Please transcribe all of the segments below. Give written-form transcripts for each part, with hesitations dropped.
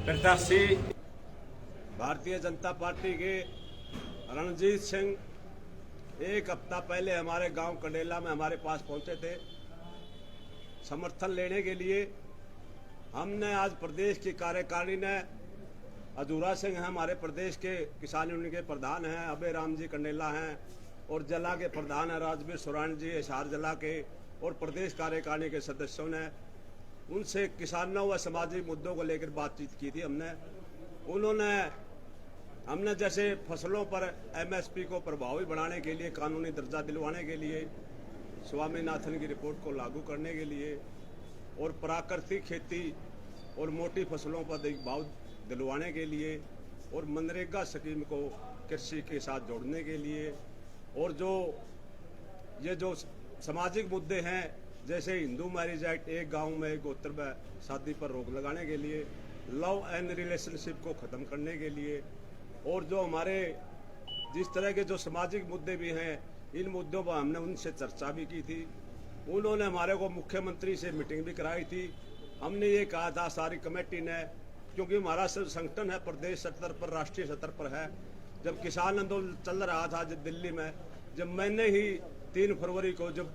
प्रत्याशी भारतीय जनता पार्टी के रणजीत सिंह एक हफ्ता पहले हमारे गांव कंडेला में हमारे पास पहुंचे थे समर्थन लेने के लिए। हमने आज प्रदेश की कार्यकारिणी ने अधूरा सिंह हैं, हमारे प्रदेश के किसान यूनियन के प्रधान हैं, अभय राम जी कंडेला हैं, और जिला के प्रधान हैं राजवीर सुराण जी हिसार जिला के, और प्रदेश कार्यकारिणी के सदस्यों ने उनसे किसानों व सामाजिक मुद्दों को लेकर बातचीत की थी। हमने जैसे फसलों पर एमएसपी को प्रभावी बनाने के लिए, कानूनी दर्जा दिलवाने के लिए, स्वामीनाथन की रिपोर्ट को लागू करने के लिए, और प्राकृतिक खेती और मोटी फसलों पर भाव दिलवाने के लिए, और मनरेगा स्कीम को कृषि के साथ जोड़ने के लिए, और ये जो सामाजिक मुद्दे हैं जैसे हिंदू मैरिज एक्ट, एक गांव में एक गोत्र में शादी पर रोक लगाने के लिए, लव एंड रिलेशनशिप को ख़त्म करने के लिए, और जो हमारे जिस तरह के जो सामाजिक मुद्दे भी हैं, इन मुद्दों पर हमने उनसे चर्चा भी की थी। उन्होंने हमारे को मुख्यमंत्री से मीटिंग भी कराई थी। हमने ये कहा था सारी कमेटी ने, क्योंकि हमारा संगठन है प्रदेश स्तर पर, राष्ट्रीय स्तर पर है। जब किसान आंदोलन चल रहा था जब दिल्ली में, जब मैंने ही 3 फरवरी को जब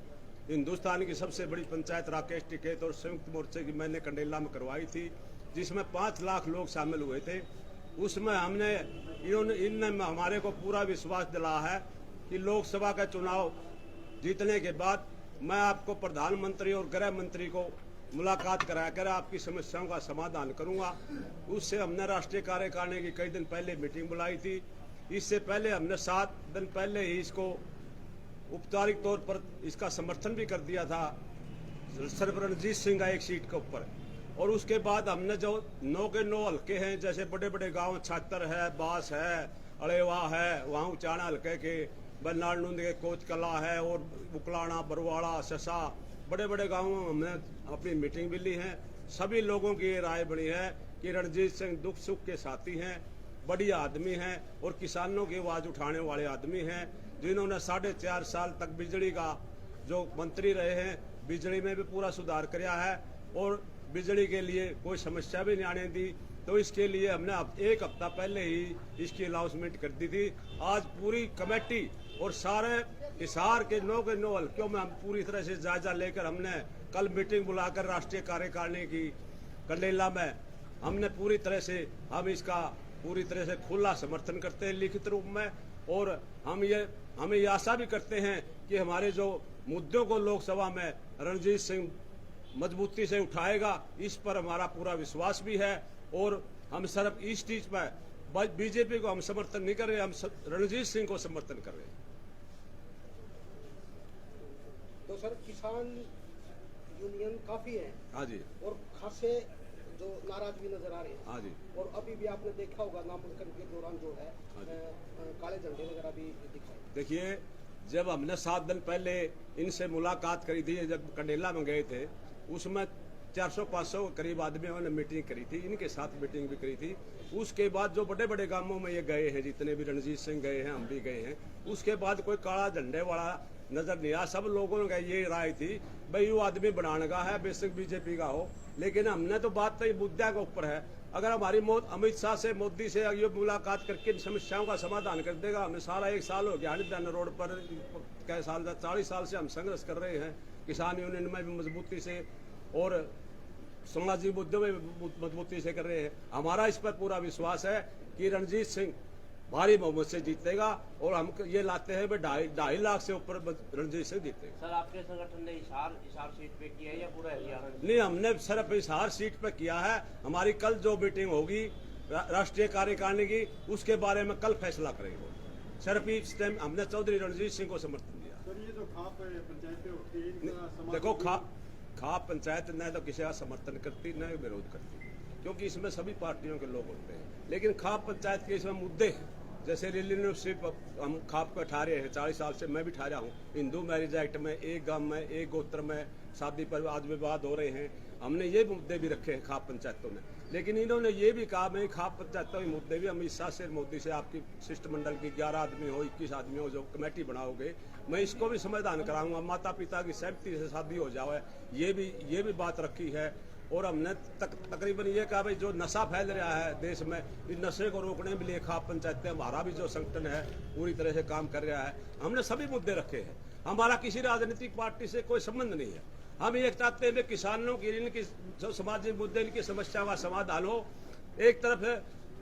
हिंदुस्तान की सबसे बड़ी पंचायत राकेश टिकैत और संयुक्त मोर्चे की मैंने कंडेला में करवाई थी, जिसमें 5 लाख लोग शामिल हुए थे, उसमें इनने हमारे को पूरा विश्वास दिलाया है कि लोकसभा का चुनाव जीतने के बाद मैं आपको प्रधानमंत्री और गृह मंत्री को मुलाकात कराकर आपकी समस्याओं का समाधान करूंगा। उससे हमने राष्ट्रीय कार्यकारिणी की कई दिन पहले मीटिंग बुलाई थी। इससे पहले हमने 7 दिन पहले ही इसको औपचारिक तौर पर इसका समर्थन भी कर दिया था सिर्फ रणजीत सिंह का एक सीट के ऊपर। और उसके बाद हमने जो 9 के 9 हल्के हैं, जैसे बड़े बड़े गांव छात्र है, बास है, अड़ेवा है, वहाँ उचाना हल्के के बरनाल नूंद के कोच कला है, और बुकलाना, बरवाड़ा, ससा, बड़े बड़े गांवों में हमने अपनी मीटिंग भी ली है। सभी लोगों की ये राय बनी है कि रणजीत सिंह दुख सुख के साथी हैं, बढ़िया आदमी हैं, और किसानों की आवाज़ उठाने वाले आदमी हैं, जिन्होंने 4.5 साल तक बिजली का जो मंत्री रहे हैं, बिजली में भी पूरा सुधार किया है, और बिजली के लिए कोई समस्या भी नहीं आने दी। तो इसके लिए हमने एक हफ्ता पहले ही इसकी अनाउंसमेंट कर दी थी। आज पूरी कमेटी और सारे हिसार के 9 के 9 हल्कों में हम पूरी तरह से जायजा लेकर हमने कल मीटिंग बुलाकर राष्ट्रीय कार्यकारिणी की कंडेला में हमने पूरी तरह से हम इसका पूरी तरह से खुला समर्थन करते हैं लिखित रूप में। और हम ये आशा भी करते हैं कि हमारे जो मुद्दों को लोकसभा में रणजीत सिंह मजबूती से उठाएगा, इस पर हमारा पूरा विश्वास भी है। और हम सिर्फ इस चीज पर बीजेपी को हम समर्थन नहीं कर रहे, हम रणजीत सिंह को समर्थन कर रहे हैं। तो सर किसान यूनियन काफी है, हाँ जी, और खासे जो नाराज भी नजर आ रहे हैं, हाँ जी, और अभी भी आपने देखा होगा नामांकन के दौरान जो है काले झंडे वगैरह भी दिखाए। देखिए, जब हमने 7 दिन पहले इनसे मुलाकात करी थी, जब कंडेला में गए थे, उसमें 400-500 करीब आदमियों ने मीटिंग करी थी, इनके साथ मीटिंग भी करी थी। उसके बाद जो बड़े बड़े गांवों में ये गए हैं, जितने भी रणजीत सिंह गए हैं, हम भी गए हैं, उसके बाद कोई काला झंडे वाला नजर नहीं आया। सब लोगों ने ये राय थी भाई वो आदमी बनाने का है, बेशक बीजेपी का हो, लेकिन हमने तो बात तो मुद्दे के ऊपर है। अगर हमारी अमित शाह से, मोदी से ये मुलाकात करके इन समस्याओं का समाधान कर देगा। हमें सारा 1 साल हो गया हरिद्वार रोड पर, कई साल 40 साल से हम संघर्ष कर रहे हैं, किसान यूनियन में भी मजबूती से और सामाजिक मुद्दों में मजबूती से कर रहे हैं। हमारा इस पर पूरा विश्वास है कि रणजीत सिंह भारी बहुमत से जीतेगा, और हम ये लाते हैं 2.5 लाख से ऊपर रणजीत सिंह जीतेगा। सर, आपके संगठन ने हिसार सीट पे किया है या पूरा हरियाणा? नहीं, हमने सिर्फ हिसार सीट पे किया है। हमारी कल जो मीटिंग होगी राष्ट्रीय कार्यकारिणी की, उसके बारे में कल फैसला करेंगे। सिर्फ इस टाइम हमने चौधरी रणजीत सिंह को समर्थन दिया। सर, ये जो खाप पंचायतें होती है, देखो, खाप पंचायत न तो किसी का समर्थन करती न विरोध करती, क्योंकि इसमें सभी पार्टियों के लोग होते हैं। लेकिन खाप पंचायत के इसमें मुद्दे हैं, जैसे रिलेशनशिप हम खाप को ठहरे हैं, 40 साल से मैं भी ठहरा हूँ। हिंदू मैरिज एक्ट में, एक गांव में एक गोत्र में शादी पर आज विवाद हो रहे हैं, हमने ये मुद्दे भी रखे हैं खाप पंचायतों ने। लेकिन इन्होंने ये भी कहा मैं खाप पंचायतों के मुद्दे भी अमित शाह से, मोदी से, आपकी शिष्टमंडल की 11 आदमी हो, 21 आदमी हो, जो कमेटी बनाओगे, मैं इसको भी समाधान कराऊंगा। माता पिता की सहमति से शादी हो जाए, ये भी बात रखी है। और हमने तकरीबन ये कहा भाई जो नशा फैल रहा है देश में, इस नशे को रोकने के लिए खाप पंचायतें, हमारा भी जो संगठन है पूरी तरह से काम कर रहा है। हमने सभी मुद्दे रखे हैं, हमारा किसी राजनीतिक पार्टी से कोई संबंध नहीं है। हम ये चाहते हैं कि किसानों की, इनकी जो सामाजिक मुद्दे, इनकी समस्या का समाधान हो। एक तरफ है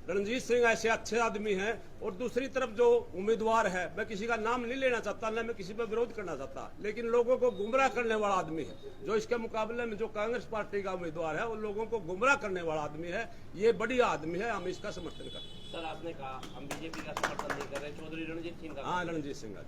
रणजीत सिंह ऐसे अच्छे आदमी हैं और दूसरी तरफ जो उम्मीदवार है, मैं किसी का नाम नहीं लेना चाहता, न मैं किसी पर विरोध करना चाहता, लेकिन लोगों को गुमराह करने वाला आदमी है। जो इसके मुकाबले में जो कांग्रेस पार्टी का उम्मीदवार है वो लोगों को गुमराह करने वाला आदमी है, ये बढ़िया आदमी है, हम इसका समर्थन करते हैं। सर आपने कहा हम बीजेपी का समर्थन नहीं कर रहे, चौधरी रणजीत सिंह का। हाँ, रणजीत सिंह का।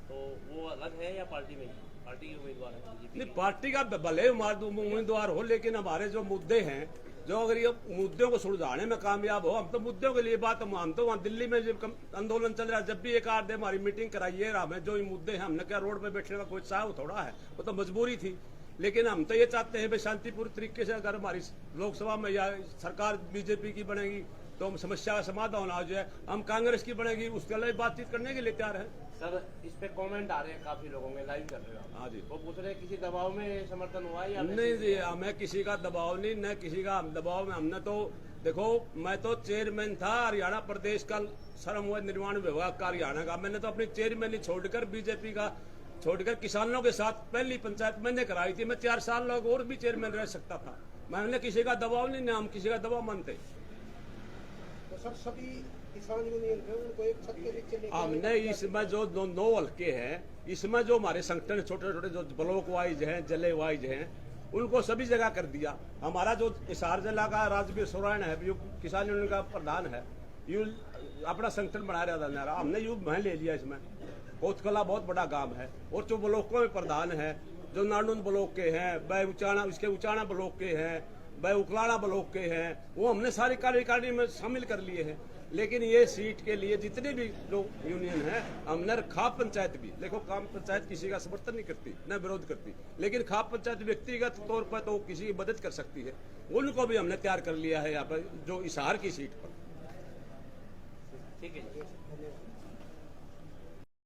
तो वो अलग है या पार्टी में, पार्टी के उम्मीदवार है बीजेपी? नहीं, पार्टी का भले उम्मीदवार हो, लेकिन हमारे जो मुद्दे हैं, जो अगर ये मुद्दों को सुलझाने में कामयाब हो, हम तो मुद्दों के लिए बात, हम तो वहाँ दिल्ली में जब आंदोलन चल रहा है, जब भी एक आध हमारी मीटिंग कराइए, हमें जो मुद्दे हैं, हमने क्या रोड पे बैठने का कोई चाह थोड़ा है, वो तो मजबूरी थी। लेकिन हम तो ये चाहते हैं भाई शांतिपूर्ण तरीके से अगर हमारी लोकसभा में या सरकार बीजेपी की बनेगी तो हम समस्या का समाधान हो जाए, हम कांग्रेस की बनेगी उसके लिए बातचीत करने के लिए तैयार है। सर इस पे कमेंट आ रहे हैं काफी लोगों में, लाइव कर रहे हो। हाँ जी, वो पूछ रहे हैं किसी दबाव में समर्थन हुआ या नहीं जी, हमें किसी का दबाव नहीं, न किसी का दबाव में। हमने तो देखो, मैं तो चेयरमैन था हरियाणा प्रदेश का श्रम व निर्माण विभाग का हरियाणा का, मैंने तो अपनी चेयरमैन छोड़कर बीजेपी का छोड़कर किसानों के साथ पहली पंचायत मैंने कराई थी। मैं 4 साल लोग और भी चेयरमैन रह सकता था, मैंने किसी का दबाव नहीं, हम किसी का दबाव मानते। तो सर सभी किसान यूनियन है उनको एक छत के नीचे लेकर हमने इसमें जो 9 हल्के हैं, इसमें जो हमारे संगठन छोटे छोटे जो ब्लॉक वाइज हैं, जिले वाइज हैं, उनको सभी जगह कर दिया। हमारा जो हिसार जिला का राजवीर सोरेन है, यू किसान यूनियन का प्रधान है, यू अपना संगठन बना रहा था, हमने यू मैं ले लिया। इसमें कोतकला बहुत बड़ा गांव है, और जो ब्लॉकों में प्रधान है, जो नानुन ब्लॉक के हैं, वह उचाना, उसके उचाना ब्लॉक के हैं, वह उकलाना ब्लॉक के हैं, वो हमने सारी कार्यकारिणी में शामिल कर लिए हैं। लेकिन ये सीट के लिए जितने भी लोग यूनियन है, हमने खाप पंचायत भी, देखो खाप पंचायत किसी का समर्थन नहीं करती न विरोध करती, लेकिन खाप पंचायत व्यक्तिगत तौर पर तो किसी की मदद कर सकती है, उनको भी हमने तैयार कर लिया है यहाँ पर जो हिसार की सीट पर। ठीक है।